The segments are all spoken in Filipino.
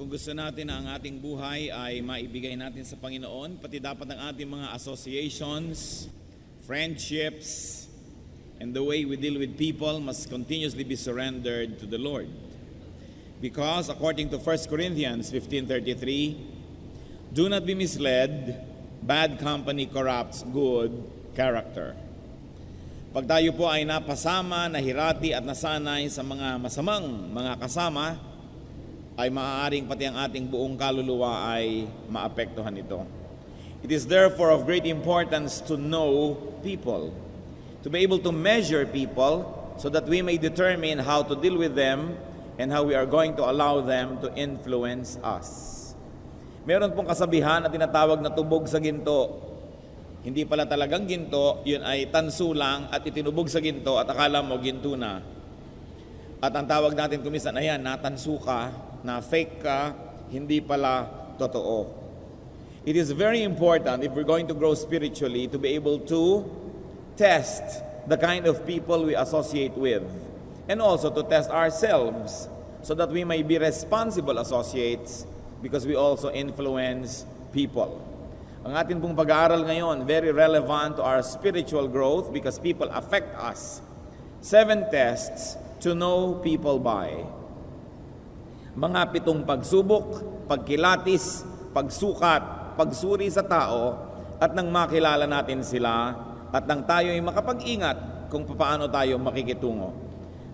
Kung gusto natin na ang ating buhay ay maibigay natin sa Panginoon, pati dapat ang ating mga associations, friendships, and the way we deal with people must continuously be surrendered to the Lord. Because according to 1 Corinthians 15:33, do not be misled, bad company corrupts good character. Pag tayo po ay napasama, nahirati at nasanay sa mga masamang mga kasama, ay maaaring pati ang ating buong kaluluwa ay maapektuhan ito. It is therefore of great importance to know people, to be able to measure people so that we may determine how to deal with them and how we are going to allow them to influence us. Meron pong kasabihan na tinatawag na tubog sa ginto. Hindi pala talagang ginto, yun ay tanso lang at itinubog sa ginto at akala mo ginto na. At ang tawag natin kumisan, ayan, natanso ka, na fake ka, hindi pala totoo. It is very important if we're going to grow spiritually to be able to test the kind of people we associate with and also to test ourselves so that we may be responsible associates because we also influence people. Ang atin pong pag-aaral ngayon, very relevant to our spiritual growth because people affect us. 7 tests to know people by. Mga 7 pagsubok, pagkilatis, pagsukat, pagsuri sa tao, at nang makilala natin sila, at nang tayo ay makapag-ingat kung paano tayo makikitungo.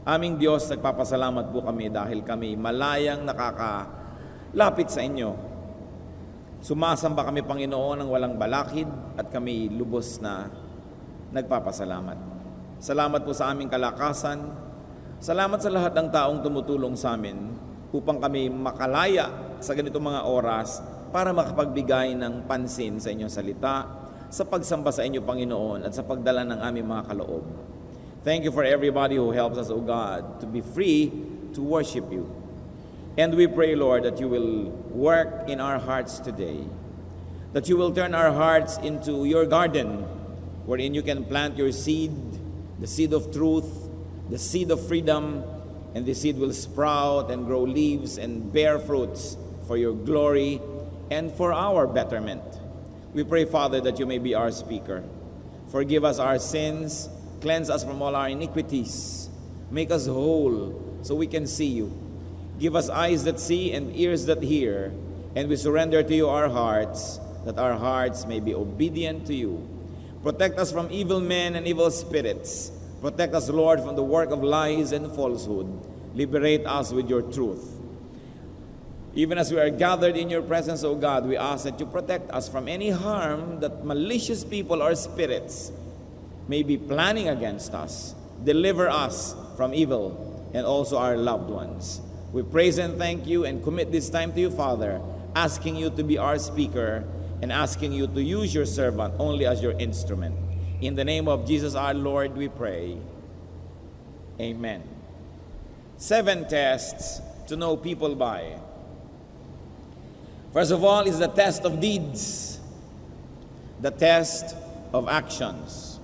Aming Diyos, nagpapasalamat po kami dahil kami malayang nakakalapit sa inyo. Sumasamba kami, Panginoon, ng walang balakid at kami lubos na nagpapasalamat. Salamat po sa aming kalakasan. Salamat sa lahat ng taong tumutulong sa amin upang kami makalaya sa ganitong mga oras para makapagbigay ng pansin sa inyong salita, sa pagsamba sa inyo, Panginoon, at sa pagdala ng aming mga kaloob. Thank you for everybody who helps us, O God, to be free to worship you. And we pray, Lord, that you will work in our hearts today, that you will turn our hearts into your garden, wherein you can plant your seed, the seed of truth, the seed of freedom, and the seed will sprout and grow leaves and bear fruits for your glory and for our betterment. We pray, Father, that you may be our speaker. Forgive us our sins, cleanse us from all our iniquities, make us whole so we can see you. Give us eyes that see and ears that hear, and we surrender to you our hearts, that our hearts may be obedient to you. Protect us from evil men and evil spirits. Protect us, Lord, from the work of lies and falsehood. Liberate us with your truth. Even as we are gathered in your presence, O God, we ask that you protect us from any harm that malicious people or spirits may be planning against us. Deliver us from evil and also our loved ones. We praise and thank you and commit this time to you, Father, asking you to be our speaker and asking you to use your servant only as your instrument. In the name of Jesus our Lord, we pray. Amen. 7 tests to know people by. First of all is the test of deeds, the test of actions.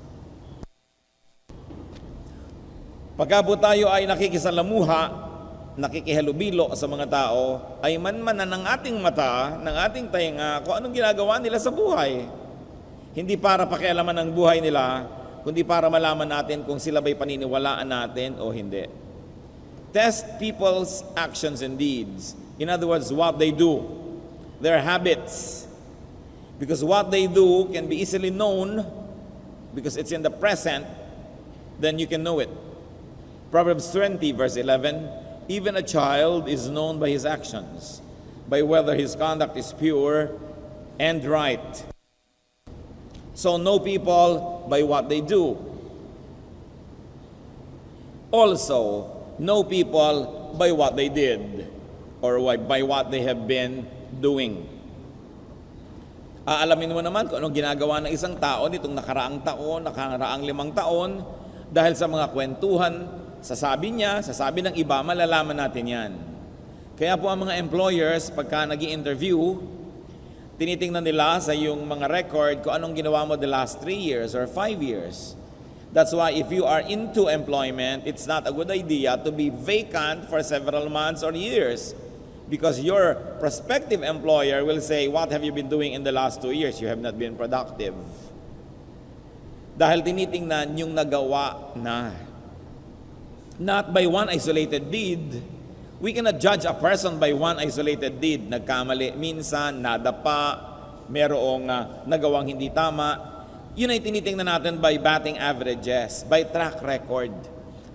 Pagka po tayo ay nakikisalamuha, nakikihalubilo sa mga tao, ay manmanan ng ating mata, ng ating tainga, kung anong ginagawa nila sa buhay. Hindi para pakialaman ng buhay nila, kundi para malaman natin kung sila ba'y paniniwalaan natin o hindi. Test people's actions and deeds. In other words, what they do, their habits. Because what they do can be easily known, because it's in the present, then you can know it. Proverbs 20 verse 11, even a child is known by his actions, by whether his conduct is pure and right. So know people by what they do. Also, know people by what they did or by what they have been doing. Aalamin mo naman kung anong ginagawa ng isang tao nitong nakaraang 5 taon dahil sa mga kwentuhan, sasabi niya, sasabi ng iba, malalaman natin yan. Kaya po ang mga employers, pagka nag-i-interview, tinitingnan nila sa iyong mga record kung anong ginawa mo the last 3 years or 5 years. That's why if you are into employment, it's not a good idea to be vacant for several months or years. Because your prospective employer will say, what have you been doing in the last 2 years? You have not been productive. Dahil tinitingnan yung nagawa na. Not by one isolated deed. We cannot judge a person by one isolated deed. Nagkamali minsan, nadapa, merong nagawang hindi tama. Yun ay tinitingnan natin by batting averages, by track record.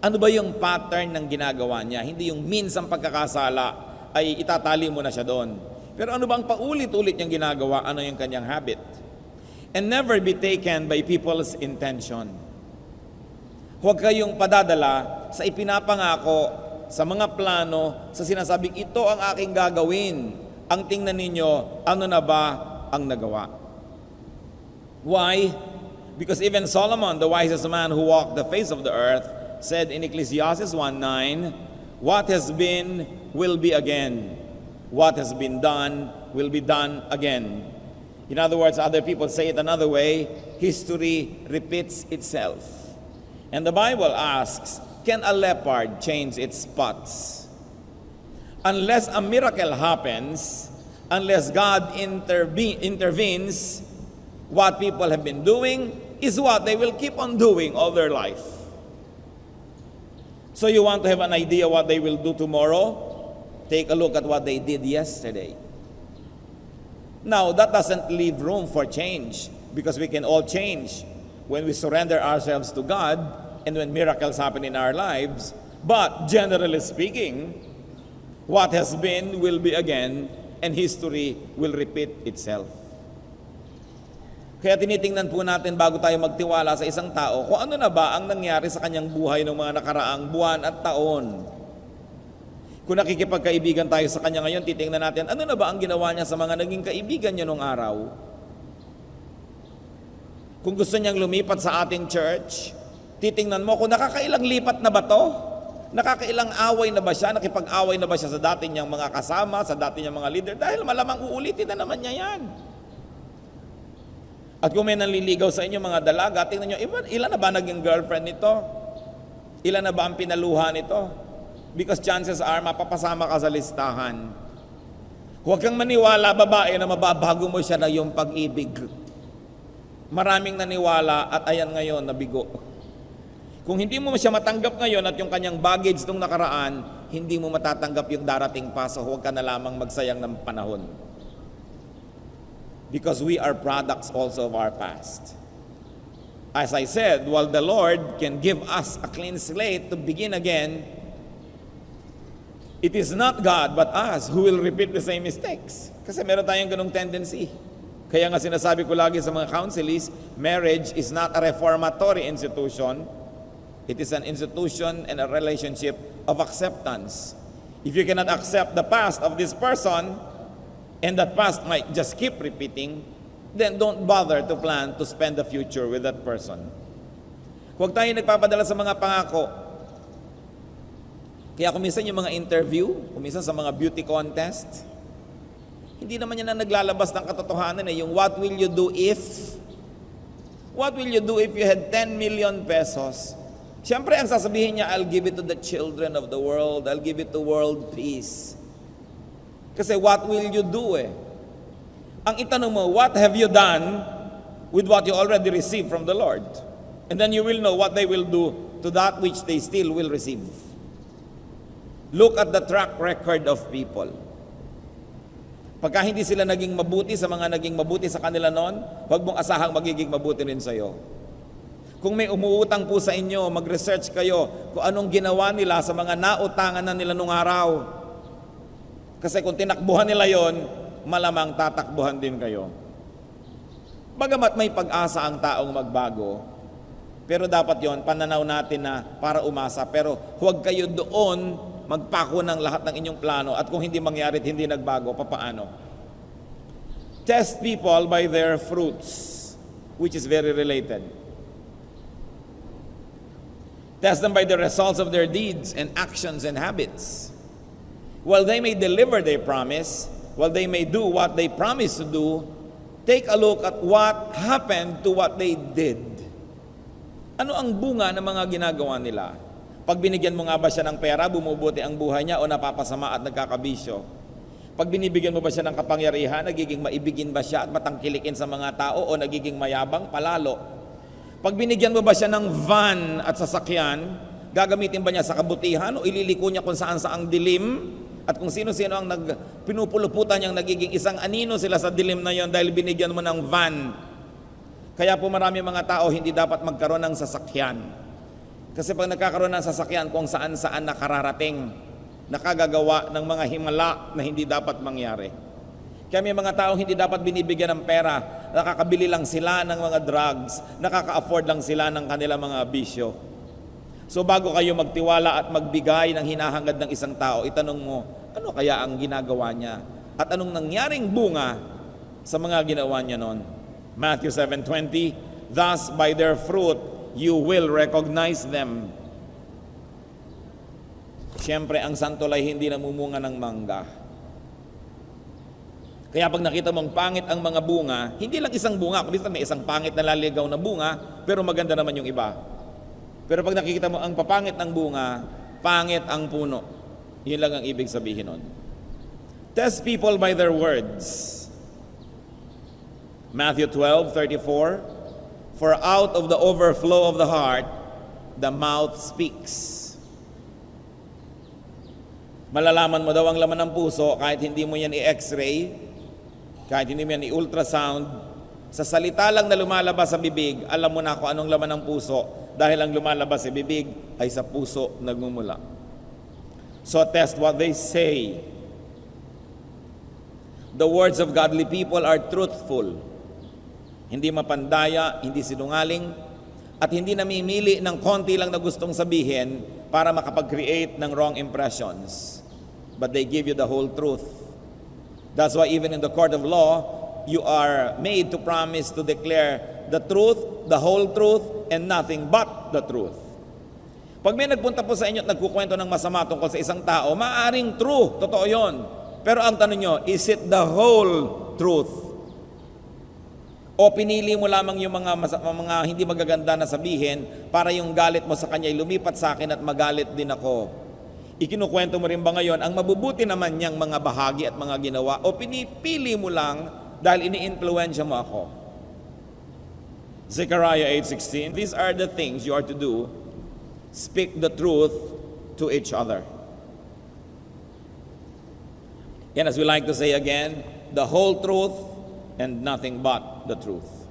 Ano ba yung pattern ng ginagawa niya? Hindi yung minsang pagkakasala ay itatali mo na siya doon. Pero ano bang paulit-ulit niyang ginagawa? Ano yung kanyang habit? And never be taken by people's intention. Huwag kayong padadala sa ipinapangako, sa mga plano, sa sinasabing ito ang aking gagawin. Ang tingnan ninyo, ano na ba ang nagawa? Why? Because even Solomon, the wisest man who walked the face of the earth, said in Ecclesiastes 1:9, what has been will be again. What has been done will be done again. In other words, other people say it another way, history repeats itself. And the Bible asks, can a leopard change its spots? Unless a miracle happens, unless God intervenes, what people have been doing is what they will keep on doing all their life. So you want to have an idea what they will do tomorrow? Take a look at what they did yesterday. Now, that doesn't leave room for change because we can all change when we surrender ourselves to God and when miracles happen in our lives. But generally speaking, what has been will be again and history will repeat itself. Kaya tinitingnan po natin bago tayo magtiwala sa isang tao kung ano na ba ang nangyari sa kanyang buhay ng mga nakaraang buwan at taon. Kung nakikipagkaibigan tayo sa kanya ngayon, titingnan natin ano na ba ang ginawa niya sa mga naging kaibigan niya nung araw. Kung gusto niyang lumipat sa ating church, titingnan mo kung nakakailang lipat na ba to? Nakakailang away na ba siya? Nakipag-away na ba siya sa dati niyang mga kasama, sa dati niyang mga leader? Dahil malamang uulitin na naman niya yan. At kung may nanliligaw sa inyo mga dalaga, tingnan nyo, ilan na ba naging girlfriend nito? Ilan na ba ang pinaluha nito? Because chances are, mapapasama ka sa listahan. Huwag kang maniwala, babae, na mababago mo siya na yung pag-ibig. Maraming naniwala at ayan ngayon, nabigo. Kung hindi mo siya matanggap ngayon at yung kanyang baggage nung nakaraan, hindi mo matatanggap yung darating pa, so huwag ka na lamang magsayang ng panahon. Because we are products also of our past. As I said, while the Lord can give us a clean slate to begin again, it is not God but us who will repeat the same mistakes. Kasi meron tayong ganung tendency. Kaya nga sinasabi ko lagi sa mga counselees, marriage is not a reformatory institution. It is an institution and a relationship of acceptance. If you cannot accept the past of this person, and that past might just keep repeating, then don't bother to plan to spend the future with that person. Huwag tayo nagpapadala sa mga pangako. Kaya kung minsan yung mga interview, kung minsan sa mga beauty contest, hindi naman yan na naglalabas ng katotohanan yung what will you do if? What will you do if you had 10 million pesos? Siyempre ang sasabihin niya, I'll give it to the children of the world, I'll give it to world peace. Kasi what will you do Ang itanong mo, what have you done with what you already received from the Lord? And then you will know what they will do to that which they still will receive. Look at the track record of people. Pagka hindi sila naging mabuti sa mga naging mabuti sa kanila noon, huwag mong asahang magiging mabuti rin sa iyo. Kung may umuutang po sa inyo, mag-research kayo kung anong ginawa nila sa mga nautangan na nila nung araw. Kasi kung tinakbuhan nila yon, malamang tatakbuhan din kayo. Bagamat may pag-asa ang taong magbago, pero dapat yon pananaw natin na para umasa. Pero huwag kayo doon magpako ng lahat ng inyong plano at kung hindi mangyari at hindi nagbago, papaano? Test people by their fruits, which is very related. Test them by the results of their deeds and actions and habits. While they may deliver their promise, while they may do what they promise to do, take a look at what happened to what they did. Ano ang bunga ng mga ginagawa nila? Pag binigyan mo nga ba siya ng pera, bumubuti ang buhay niya o napapasama at nagkakabisyo? Pag binibigyan mo ba siya ng kapangyarihan, nagiging maibigin ba siya at matangkilikin sa mga tao o nagiging mayabang palalo? Pag binigyan mo ba siya ng van at sasakyan, gagamitin ba niya sa kabutihan o ililiko niya kung saan saang dilim? At kung sino-sino ang pinupuluputan niyang nagiging isang anino sila sa dilim na yon dahil binigyan mo ng van. Kaya po marami mga tao hindi dapat magkaroon ng sasakyan. Kasi pag nagkakaroon ng sasakyan kung saan-saan nakararating, nakagagawa ng mga himala na hindi dapat mangyari. Kaya may mga taong hindi dapat binibigyan ng pera, nakakabili lang sila ng mga drugs, nakaka-afford lang sila ng kanilang mga bisyo. So bago kayo magtiwala at magbigay ng hinahangad ng isang tao, itanong mo, ano kaya ang ginagawa niya? At anong nangyaring bunga sa mga ginawa niya noon? Matthew 7:20, thus by their fruit you will recognize them. Siyempre, ang santol ay hindi namumunga ng mangga. Kaya pag nakita mong pangit ang mga bunga, hindi lang isang bunga, kundi may isang pangit na laligaw na bunga, pero maganda naman yung iba. Pero pag nakikita mo ang papangit ng bunga, pangit ang puno. Yun lang ang ibig sabihin nun. Test people by their words. Matthew 12:34, for out of the overflow of the heart, the mouth speaks. Malalaman mo daw ang laman ng puso kahit hindi mo yan i-x-ray, kahit hindi mo yan i-ultrasound. Sa salita lang na lumalabas sa bibig, alam mo na kung anong laman ng puso dahil ang lumalabas sa bibig ay sa puso nagmumula. So test what they say. The words of godly people are truthful. Hindi mapandaya, hindi sinungaling, at hindi namimili ng konti lang na gustong sabihin para makapag-create ng wrong impressions. But they give you the whole truth. That's why even in the court of law, you are made to promise to declare the truth, the whole truth, and nothing but the truth. Pag may nagpunta po sa inyo at nagkukwento ng masama tungkol sa isang tao, maaring true, totoo yon. Pero ang tanong nyo, is it the whole truth? O pinili mo lamang yung mga hindi magaganda na sabihin para yung galit mo sa kanya ay lumipat sa akin at magalit din ako? Ikinukwento mo rin ba ngayon ang mabubuti naman niyang mga bahagi at mga ginawa o pinipili mo lang dahil ini-influensya mo ako? Zechariah 8:16, these are the things you are to do. Speak the truth to each other. And as we like to say again, the whole truth and nothing but the truth.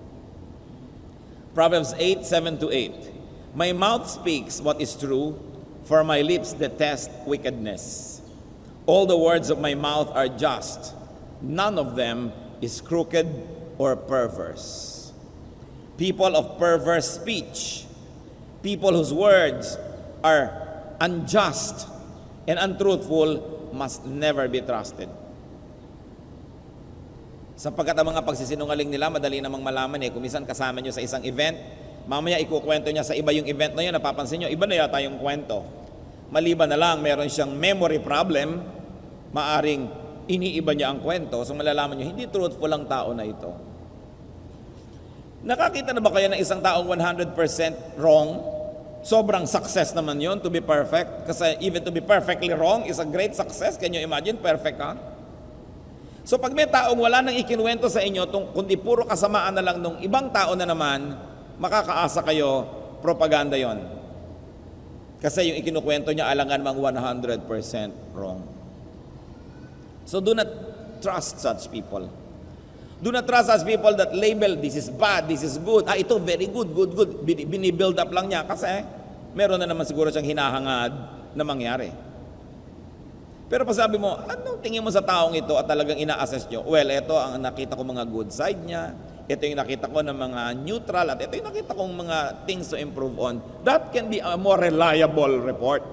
Proverbs 8:7-8, my mouth speaks what is true, for my lips detest wickedness. All the words of my mouth are just, none of them is crooked or perverse. People of perverse speech, people whose words are unjust and untruthful, must never be trusted. Sapagkat ang mga pagsisinungaling nila, madali namang malaman Kung minsan kasama nyo sa isang event, mamaya ikukwento niya sa iba yung event na yun, napapansin nyo, iba na yata yung kwento. Maliban na lang, meron siyang memory problem, maaring iniiba niya ang kwento, so malalaman nyo, hindi truthful ang tao na ito. Nakakita na ba kayo ng isang taong 100% wrong? Sobrang success naman yon to be perfect. Kasi even to be perfectly wrong is a great success. Can you imagine? Perfect ka? So pag may taong wala nang ikinuwento sa inyo, kundi puro kasamaan na lang nung ibang tao na naman, makakaasa kayo, propaganda yon. Kasi yung ikinukwento niya alangan mang 100% wrong. So do not trust such people. Do not trust such people that label, this is bad, this is good. Ito very good, good. Binibuild up lang niya kasi meron na naman siguro siyang hinahangad na mangyari. Pero pag sabi mo, anong tingin mo sa taong ito at talagang ina-assess nyo? Well, ito ang nakita ko mga good side niya, ito yung nakita ko ng mga neutral, at ito yung nakita kong mga things to improve on. That can be a more reliable report.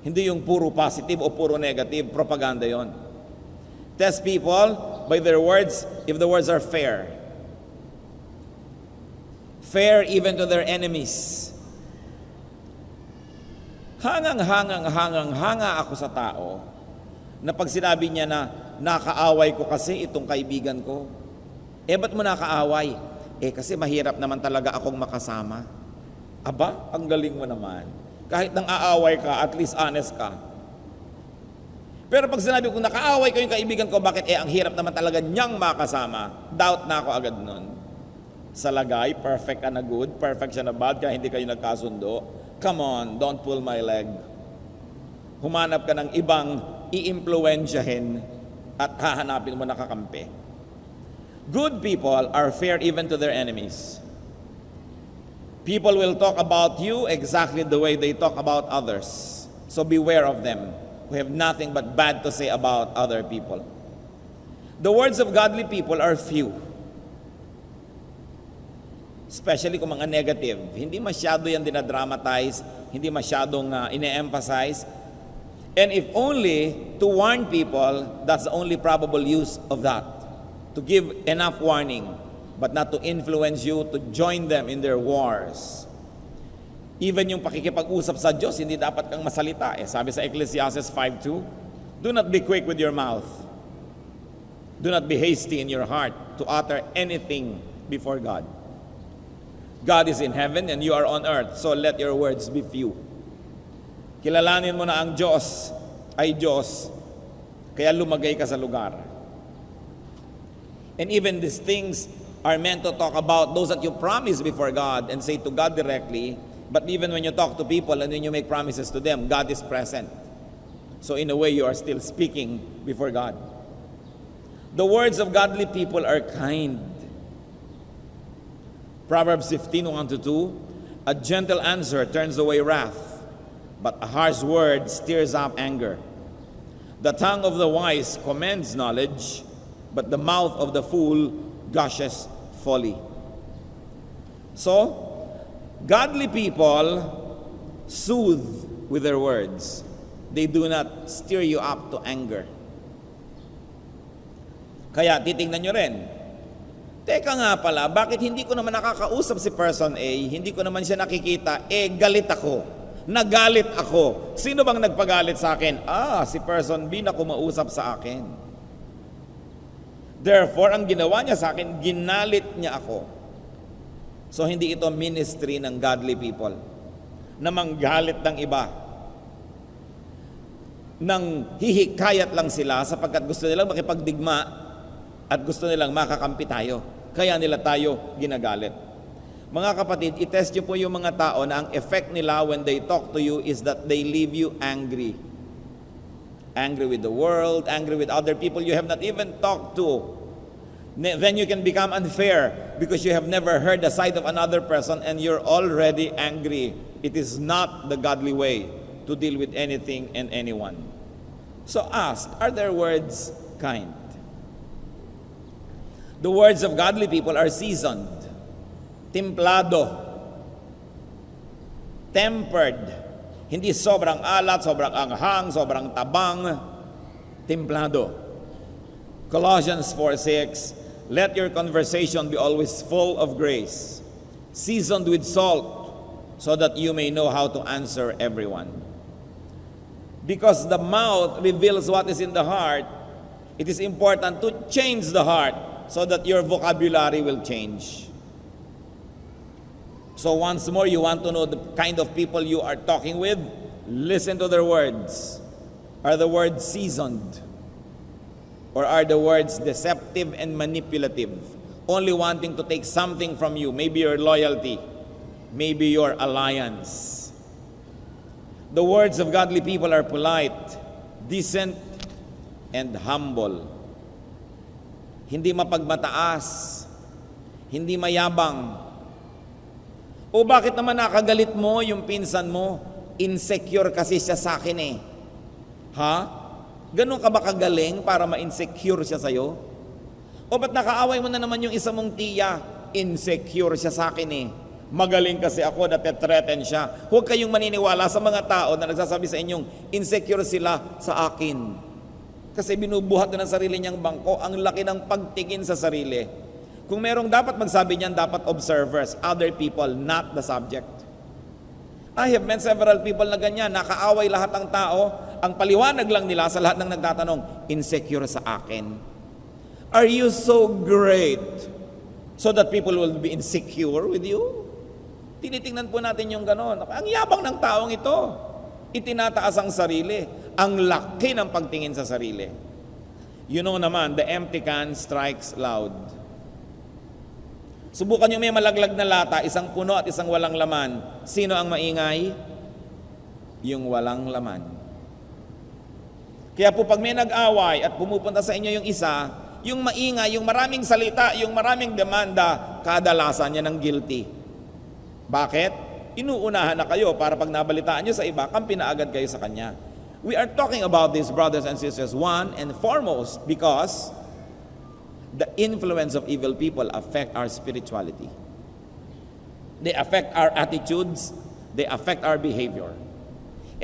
Hindi yung puro positive o puro negative, propaganda yon. Test people by their words if the words are fair. Fair even to their enemies. Hanga ako sa tao na pag sinabi niya na nakaaway ko kasi itong kaibigan ko. Ba't mo nakaaway? Kasi mahirap naman talaga akong makasama. Aba, ang galing mo naman. Kahit nang aaway ka, at least honest ka. Pero pag sinabi ko, nakaaway ko yung kaibigan ko, bakit? Ang hirap naman talaga niyang makasama. Doubt na ako agad nun. Sa lagay, perfect ka na good, perfect siya na bad, kaya hindi kayo nagkasundo. Come on, don't pull my leg. Humanap ka ng ibang i-impluensyahin at hahanapin mo nakakampi. Good people are fair even to their enemies. People will talk about you exactly the way they talk about others. So beware of them who have nothing but bad to say about other people. The words of godly people are few. Especially kung mga negative. Hindi masyado yan dinadramatize, hindi masyadong ine-emphasize. And if only to warn people, that's the only probable use of that. To give enough warning, but not to influence you to join them in their wars. Even yung pakikipag-usap sa Diyos, hindi dapat kang masalita. Sabi sa Ecclesiastes 5:2, do not be quick with your mouth. Do not be hasty in your heart to utter anything before God. God is in heaven and you are on earth, so let your words be few. Kilalanin mo na ang Diyos ay Diyos, kaya lumagay ka sa lugar. And even these things are meant to talk about those that you promise before God and say to God directly, but even when you talk to people and when you make promises to them, God is present. So in a way, you are still speaking before God. The words of godly people are kind. Proverbs 15:1-2, a gentle answer turns away wrath, but a harsh word stirs up anger. The tongue of the wise commends knowledge, but the mouth of the fool gushes folly. So, godly people soothe with their words. They do not stir you up to anger. Kaya titingnan nyo rin, teka nga pala, bakit hindi ko naman nakakausap si person A, hindi ko naman siya nakikita, galit ako, nagalit ako. Sino bang nagpagalit sa akin? Si person B na kumausap sa akin. Therefore, ang ginawa niya sa akin, ginalit niya ako. So, hindi ito ministry ng godly people na manggalit ng iba. Nang hihikayat lang sila sapagkat gusto nilang makipagdigma at gusto nilang makakampi tayo. Kaya nila tayo ginagalit. Mga kapatid, itest nyo po yung mga tao na ang effect nila when they talk to you is that they leave you angry. Angry with the world, angry with other people you have not even talked to. Then you can become unfair because you have never heard the side of another person and you're already angry. It is not the godly way to deal with anything and anyone. So ask, are their words kind? The words of godly people are seasoned, templado, tempered. Hindi sobrang alat, sobrang anghang, sobrang tabang, templado. Colossians 4:6, let your conversation be always full of grace, seasoned with salt, so that you may know how to answer everyone. Because the mouth reveals what is in the heart, it is important to change the heart so that your vocabulary will change. So once more, you want to know the kind of people you are talking with? Listen to their words. Are the words seasoned? Or are the words deceptive and manipulative? Only wanting to take something from you, maybe your loyalty, maybe your alliance. The words of godly people are polite, decent, and humble. Hindi mapagmataas, hindi mayabang. O bakit naman nakagalit mo yung pinsan mo? Insecure kasi siya sa akin eh. Ha? Ganun ka ba kagaling para ma-insecure siya sa'yo? O ba't nakaaway mo na naman yung isa mong tiya? Insecure siya sa akin eh. Magaling kasi ako, natetreten siya. Huwag kayong maniniwala sa mga tao na nagsasabi sa inyong insecure sila sa akin. Kasi binubuhat na ng sarili niyang bangko, ang laki ng pagtingin sa sarili. Kung merong dapat magsabi niyan, dapat observers, other people, not the subject. I have met several people na ganyan, nakaaway lahat ng tao, ang paliwanag lang nila sa lahat ng nagtatanong, insecure sa akin. Are you so great so that people will be insecure with you? Tinitingnan po natin yung ganon. Ang yabang ng taong ito. Itinataas ang sarili. Ang laki ng pagtingin sa sarili. You know naman, the empty can strikes loud. Subukan nyo may malaglag na lata, isang puno at isang walang laman. Sino ang maingay? Yung walang laman. Kaya po pag may nag-away at pumupunta sa inyo yung isa, yung maingay, yung maraming salita, yung maraming demanda, kadalasan niya ng guilty. Bakit? Inuunahan na kayo para pag nabalitaan nyo sa iba, kampi na agad kayo sa kanya. We are talking about this, brothers and sisters, one and foremost because the influence of evil people affect our spirituality. They affect our attitudes, they affect our behavior.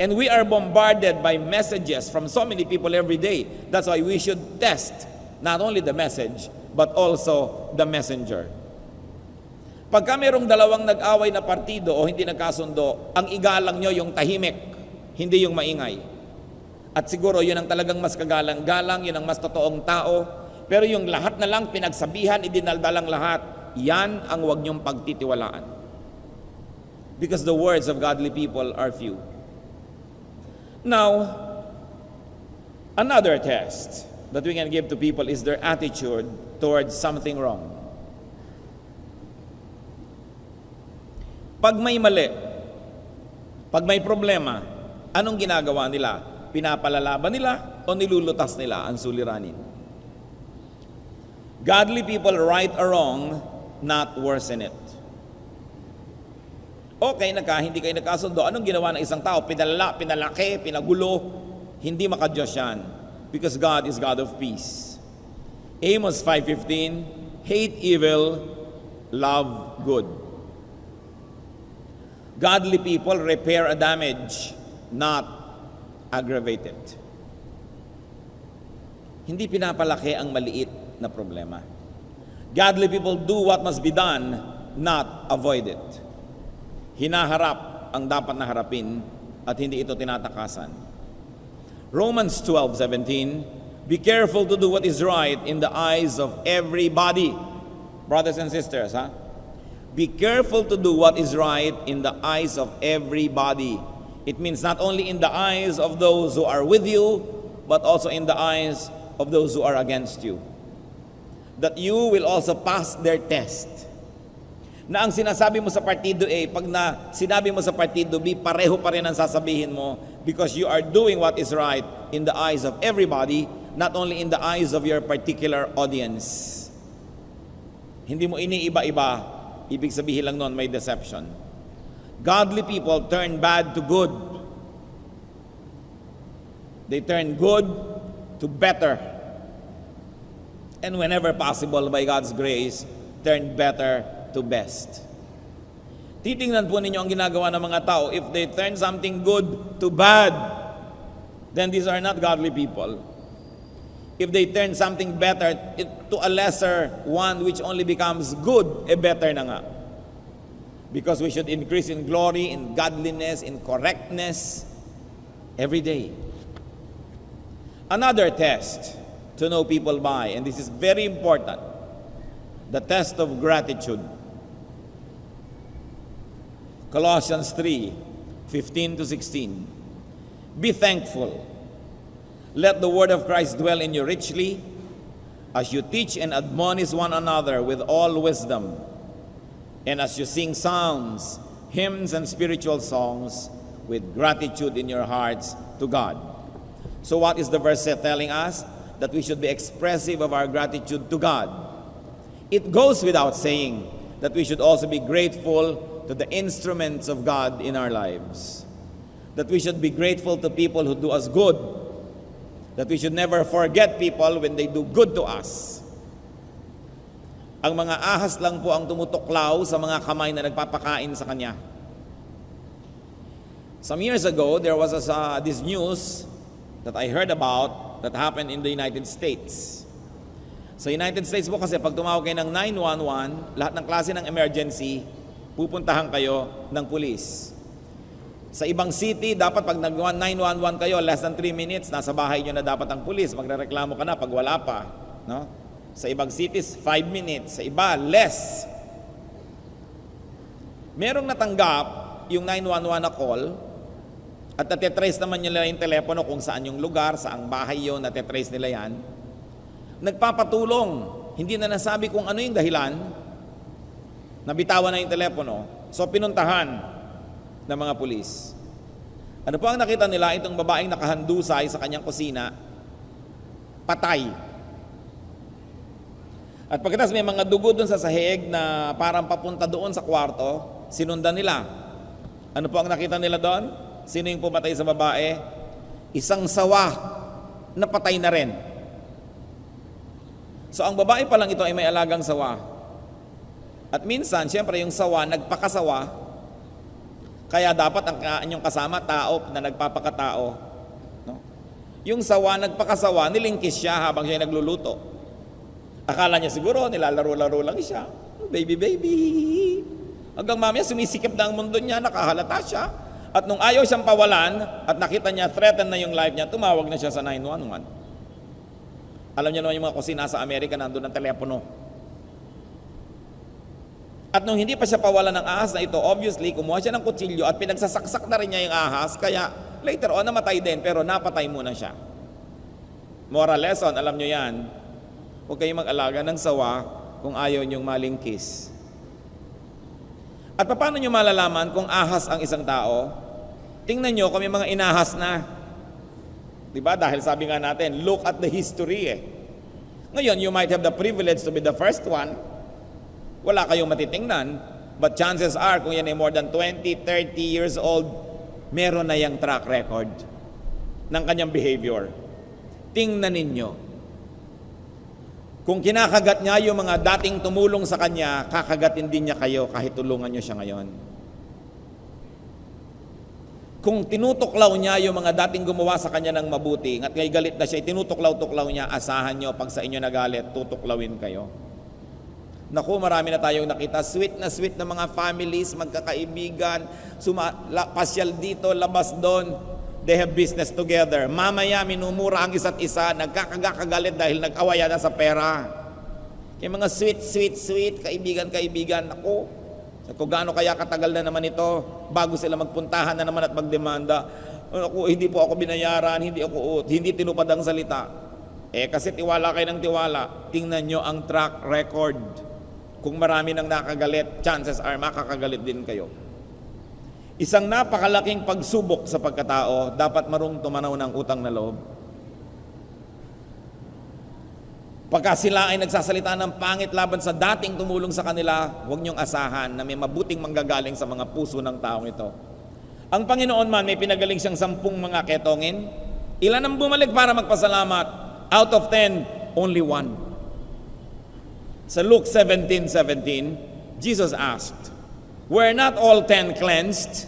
And we are bombarded by messages from so many people every day. That's why we should test not only the message, but also the messenger. Pagka mayroong dalawang nag-away na partido o hindi nagkasundo, ang igalang nyo yung tahimik, hindi yung maingay. At siguro yun ang talagang mas kagalang-galang, yun ang mas totoong tao. Pero yung lahat na lang pinagsabihan, idinaldalang lahat, yan ang huwag nyong pagtitiwalaan. Because the words of godly people are few. Now, another test that we can give to people is their attitude towards something wrong. Pag may mali, pag may problema, anong ginagawa nila? Pinapalalaban nila o nilulutas nila ang suliranin? Godly people right a wrong, not worsen it. Okay, hindi kayo nagkasundo. Anong ginawa ng isang tao? Pinalaki, pinagulo. Hindi makadiyos yan. Because God is God of peace. Amos 5:15, hate evil, love good. Godly people repair a damage, not aggravate it. Hindi pinapalaki ang maliit na problema. Godly people do what must be done, not avoid it. Hinaharap ang dapat na harapin at hindi ito tinatakasan. Romans 12:17, be careful to do what is right in the eyes of everybody. Brothers and sisters, be careful to do what is right in the eyes of everybody. It means not only in the eyes of those who are with you, but also in the eyes of those who are against you. That you will also pass their test. Na ang sinasabi mo sa partido A, pag sinabi mo sa partido B, pareho pa rin ang sasabihin mo because you are doing what is right in the eyes of everybody, not only in the eyes of your particular audience. Hindi mo iniiba-iba, ibig sabihin lang nun may deception. Godly people turn bad to good. They turn good to better. And whenever possible, by God's grace, turn better to best. Titingnan po ninyo ang ginagawa ng mga tao. If they turn something good to bad, then these are not godly people. If they turn something better to a lesser one which only becomes good, better na nga. Because we should increase in glory, in godliness, in correctness every day. Another test to know people by, and this is very important, the test of gratitude. Colossians 3:15-16. Be thankful. Let the word of Christ dwell in you richly as you teach and admonish one another with all wisdom, and as you sing psalms, hymns, and spiritual songs with gratitude in your hearts to God. So what is the verse telling us? That we should be expressive of our gratitude to God. It goes without saying that we should also be grateful to the instruments of God in our lives. That we should be grateful to people who do us good. That we should never forget people when they do good to us. Ang mga ahas lang po ang tumutuklaw sa mga kamay na nagpapakain sa kanya. Some years ago, there was this news that I heard about that happened in the United States. Sa United States po kasi pag tumawag kayo ng 911, lahat ng klase ng emergency, pupuntahan kayo ng pulis. Sa ibang city, dapat pag nag-911 kayo, less than 3 minutes, nasa bahay nyo na dapat ang pulis. Magrereklamo ka na pag wala pa. No? Sa ibang cities, 5 minutes. Sa iba, less. Merong natanggap yung 911 na call at natitrace naman nila yung telepono kung saan yung lugar, saang bahay yun, natitrace nila yan, nagpapatulong, hindi na nasabi kung ano yung dahilan, nabitawan na yung telepono, so pinuntahan ng mga pulis. Ano po ang nakita nila? Itong babaeng nakahandusay sa kanyang kusina, patay. At pagkatapos may mga dugo doon sa sahig na parang papunta doon sa kwarto, sinundan nila. Ano po ang nakita nila doon? Sino yung pumatay sa babae? Isang sawa na patay na rin. So ang babae pa lang ito ay may alagang sawa. At minsan, siyempre yung sawa, nagpakasawa, kaya dapat ang inyong kasama, tao na nagpapakatao. No? Yung sawa, nagpakasawa, nilingkis siya habang siya nagluluto. Akala niya siguro, nilalaro-laro lang siya. Baby, baby. Hanggang mamaya, sumisikip na ang mundo niya, nakahalata siya. At nung ayaw siyang pawalan, at nakita niya, threaten na yung life niya, tumawag na siya sa 911. Alam niyo naman yung mga kusina sa Amerika, nandun ang telepono. At nung hindi pa siya pawalan ng ahas na ito, obviously, kumuha siya ng kutsilyo at pinagsasaksak na rin niya yung ahas, kaya later on, namatay din, pero napatay muna siya. Moral lesson, alam niyo yan, huwag kayong mag-alaga ng sawa kung ayaw niyong malingkis. At paano niyo malalaman kung ahas ang isang tao? Tingnan niyo kung may mga inahas na. Diba? Dahil sabi nga natin, look at the history eh. Ngayon, you might have the privilege to be the first one. Wala kayong matitingnan. But chances are, kung yan ay more than 20, 30 years old, meron na yung track record ng kanyang behavior. Tingnan ninyo. Kung kinakagat niya yung mga dating tumulong sa kanya, kakagatin din niya kayo kahit tulungan niyo siya ngayon. Kung tinutuklaw niya yung mga dating gumawa sa kanya ng mabuti, at ngay galit na siya, tinutuklaw-tuklaw niya, asahan niyo, pag sa inyo nagalit, tutuklawin kayo. Naku, marami na tayong nakita, sweet na mga families, magkakaibigan, pasyal dito, labas doon, they have business together. Mamaya, minumura ang isa't isa, nagkakagalit dahil nag-awaya na sa pera. Yung mga sweet, kaibigan, naku, kung gaano kaya katagal na naman ito bago sila magpuntahan na naman at magdemanda. Ako, hindi po ako binayaran, hindi tinupad ang salita. Kasi tiwala kayo ng tiwala. Tingnan nyo ang track record. Kung marami nang nakagalit, chances are makakagalit din kayo. Isang napakalaking pagsubok sa pagkatao, dapat marunong tumanaw ng utang na loob. Pagka sila ay nagsasalita ng pangit laban sa dating tumulong sa kanila, huwag niyong asahan na may mabuting manggagaling sa mga puso ng taong ito. Ang Panginoon man, may pinagaling siyang 10 mga ketongin. Ilan ang bumalik para magpasalamat? Out of 10, only 1. Sa Luke 17:17, Jesus asked, "Were not all 10 cleansed?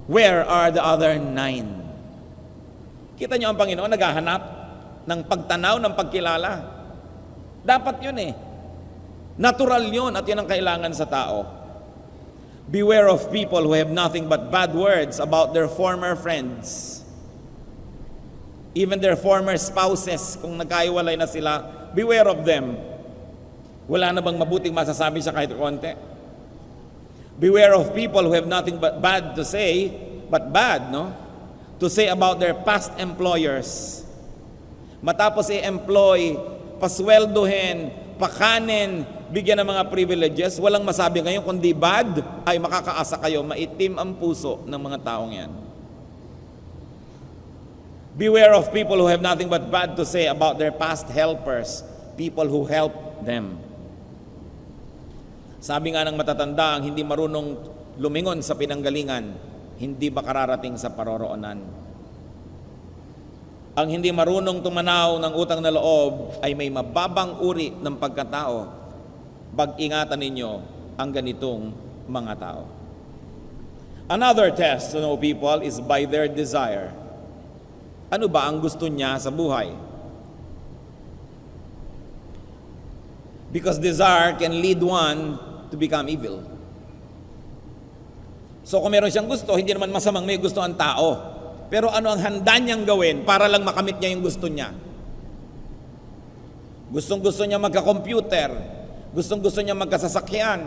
Where are the other 9?" Kita niyo ang Panginoon naghahanap ng pagtanaw, ng pagkilala. Dapat yun eh. Natural yun at yun ang kailangan sa tao. Beware of people who have nothing but bad words about their former friends. Even their former spouses, kung nagkaiwalay na sila, beware of them. Wala na bang mabuting masasabi siya kahit konti? Beware of people who have nothing but bad to say, to say about their past employers. Matapos i-employ, pasweldohin, pakanin, bigyan ng mga privileges, walang masabi ngayon kundi bad, ay makakaasa kayo, maitim ang puso ng mga taong yan. Beware of people who have nothing but bad to say about their past helpers, people who helped them. Sabi nga ng matatanda, ang hindi marunong lumingon sa pinanggalingan, hindi makararating sa paroroonan. Ang hindi marunong tumanaw ng utang na loob ay may mababang uri ng pagkatao. Pag-ingatan ninyo ang ganitong mga tao. Another test to know people is by their desire. Ano ba ang gusto niya sa buhay? Because desire can lead one to become evil. So kung meron siyang gusto, hindi naman masamang may gusto ang tao. Pero ano ang handa niyang gawin para lang makamit niya yung gusto niya? Gustong-gusto niya magka-computer. Gustong-gusto niya magkasasakyan.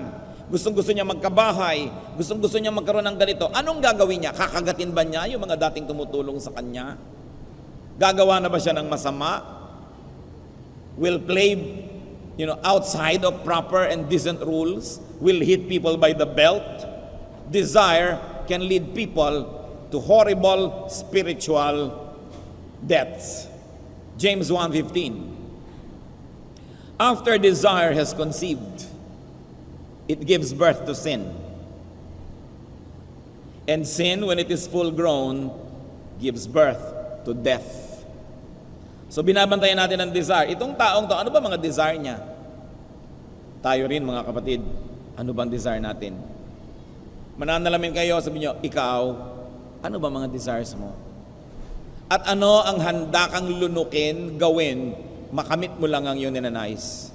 Gustong-gusto niya magkabahay, gustong-gusto niya magkaroon ng ganito. Anong gagawin niya? Kakagatin ba niya yung mga dating tumutulong sa kanya? Gagawa na ba siya ng masama? Will play, outside of proper and decent rules? Will hit people by the belt? Desire can lead people to horrible spiritual deaths. James 1:15. After desire has conceived, it gives birth to sin. And sin, when it is full grown, gives birth to death. So binabantayan natin ang desire. Itong taong to, ano ba mga desire niya? Tayo rin mga kapatid, ano bang desire natin? Mananalamin kayo, sabi niyo, ikaw, ano ba mga desires mo? At ano ang handa kang lunukin, gawin, makamit mo lang ang iyong ninanais?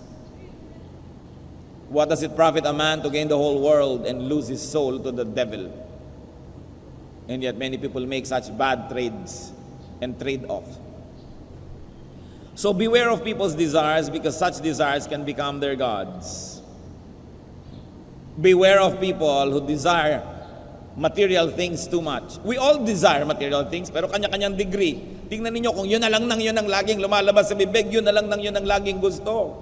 What does it profit a man to gain the whole world and lose his soul to the devil? And yet many people make such bad trades and trade off. So beware of people's desires, because such desires can become their gods. Beware of people who desire material things too much. We all desire material things, pero kanya-kanyang degree. Tingnan ninyo kung yun na lang nang yun ang laging lumalabas sa bibig, yun na lang nang yun ang laging gusto.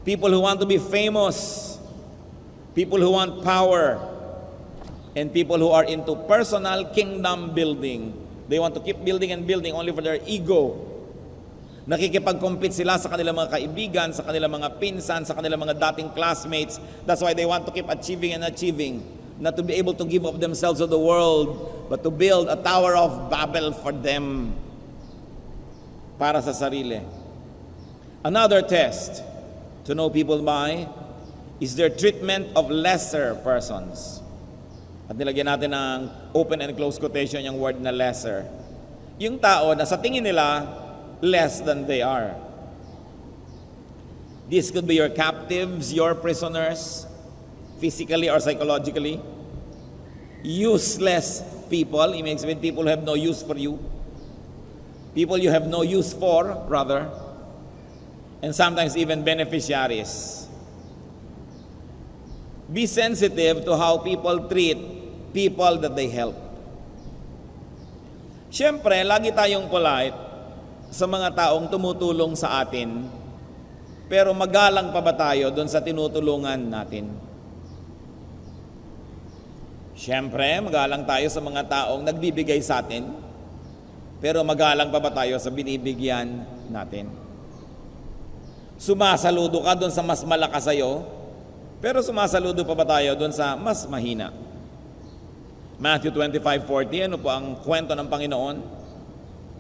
People who want to be famous, people who want power, and people who are into personal kingdom building. They want to keep building and building only for their ego. Nakikipag-compete sila sa kanilang mga kaibigan, sa kanilang mga pinsan, sa kanilang mga dating classmates. That's why they want to keep achieving and achieving. Not to be able to give up themselves to the world, but to build a tower of Babel for them. Para sa sarili. Another test to know people by is their treatment of lesser persons. At nilagyan natin ng open and close quotation yung word na lesser. Yung tao na sa tingin nila, less than they are. This could be your captives, your prisoners, physically or psychologically. Useless people, it makes with people who have no use for you. People you have no use for, rather. And sometimes even beneficiaries. Be sensitive to how people treat people that they help. Siyempre, lagi tayong polite sa mga taong tumutulong sa atin, pero magalang pa ba tayo doon sa tinutulungan natin? Siyempre, magalang tayo sa mga taong nagbibigay sa atin, pero magalang pa ba tayo sa binibigyan natin? Sumasaludo ka doon sa mas malakas sa'yo, pero sumasaludo pa ba tayo doon sa mas mahina? Matthew 25:40, ano po ang kwento ng Panginoon?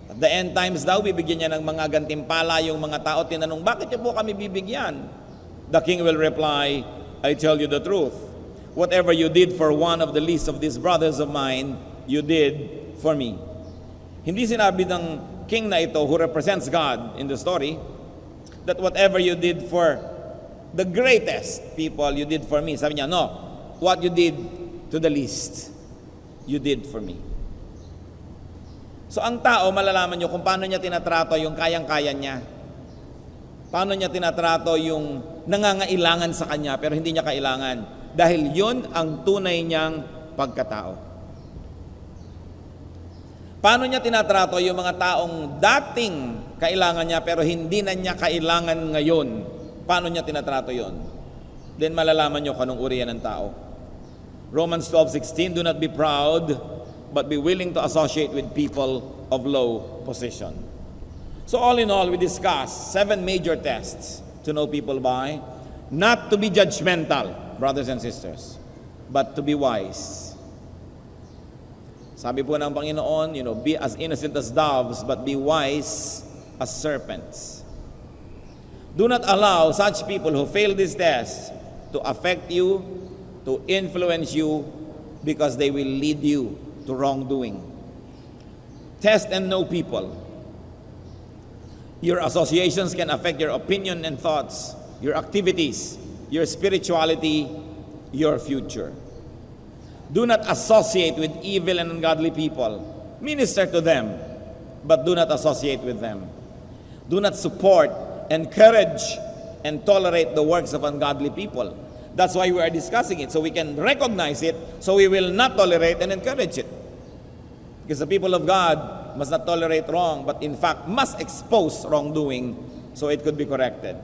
At the end times daw, bibigyan niya ng mga gantimpala yung mga tao. Tinanong, bakit niyo po kami bibigyan? The king will reply, I tell you the truth. Whatever you did for one of the least of these brothers of mine, you did for me. Hindi sinabi ng king na ito, who represents God in the story, that whatever you did for the greatest people, you did for me. Sabi niya, no, what you did to the least, you did for me. So ang tao, malalaman nyo kung paano niya tinatrato yung kayang-kaya niya. Paano niya tinatrato yung nangangailangan sa kanya pero hindi niya kailangan. Dahil yun ang tunay niyang pagkatao. Paano niya tinatrato yung mga taong dating kailangan niya pero hindi na niya kailangan ngayon? Paano niya tinatrato yon? Then malalaman niyo kung anong uri yan ng tao. Romans 12:16, do not be proud, but be willing to associate with people of low position. So all in all, we discussed 7 major tests to know people by. Not to be judgmental, brothers and sisters, but to be wise. Sabi po ng Panginoon, be as innocent as doves, but be wise as serpents. Do not allow such people who fail this test to affect you, to influence you, because they will lead you to wrongdoing. Test and know people. Your associations can affect your opinion and thoughts, your activities, your spirituality, your future. Do not associate with evil and ungodly people. Minister to them, but do not associate with them. Do not support, encourage, and tolerate the works of ungodly people. That's why we are discussing it, so we can recognize it, so we will not tolerate and encourage it. Because the people of God must not tolerate wrong, but in fact must expose wrongdoing so it could be corrected.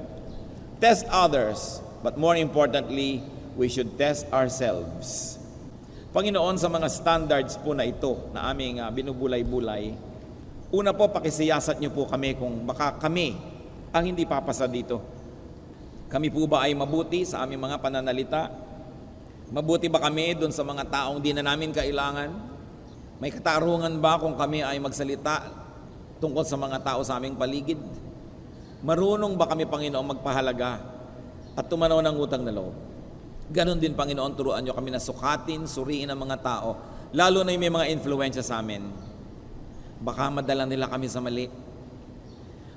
Test others, but more importantly, we should test ourselves. Panginoon, sa mga standards po na ito na aming binubulay-bulay, una po, pakisiyasat niyo po kami kung baka kami ang hindi papasa dito. Kami po ba ay mabuti sa aming mga pananalita? Mabuti ba kami doon sa mga taong di na namin kailangan? May katarungan ba kung kami ay magsalita tungkol sa mga tao sa aming paligid? Marunong ba kami, Panginoon, magpahalaga at tumanaw ng utang na loob? Ganon din, Panginoon, turuan niyo kami na sukatin, suriin ang mga tao, lalo na yung may mga influensya sa amin. Baka madala nila kami sa mali.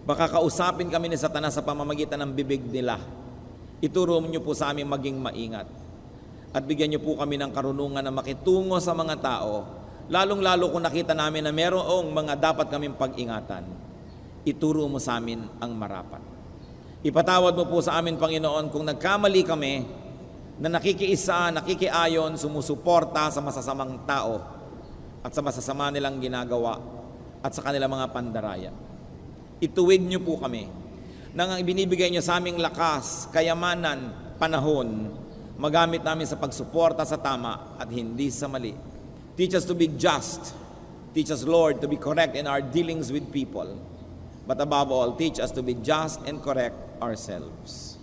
Baka kausapin kami ni Satanas sa pamamagitan ng bibig nila. Ituro niyo po sa amin maging maingat. At bigyan niyo po kami ng karunungan na makitungo sa mga tao, lalong-lalo kung nakita namin na merong mga dapat kaming pag-ingatan. Ituro mo sa amin ang marapat. Ipatawad mo po sa amin, Panginoon, kung nagkamali kami na nakikiisa, nakikiayon, sumusuporta sa masasamang tao at sa masasama nilang ginagawa at sa kanilang mga pandaraya. Ituwid niyo po kami nang ang ibinibigay niyo sa aming lakas, kayamanan, panahon, magamit namin sa pagsuporta sa tama at hindi sa mali. Teach us to be just. Teach us, Lord, to be correct in our dealings with people. But above all, teach us to be just and correct ourselves.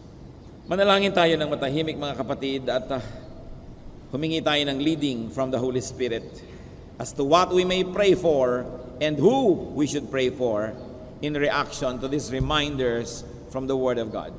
Manalangin tayo ng matahimik, mga kapatid, at humingi tayo ng leading from the Holy Spirit as to what we may pray for and who we should pray for in reaction to these reminders from the Word of God.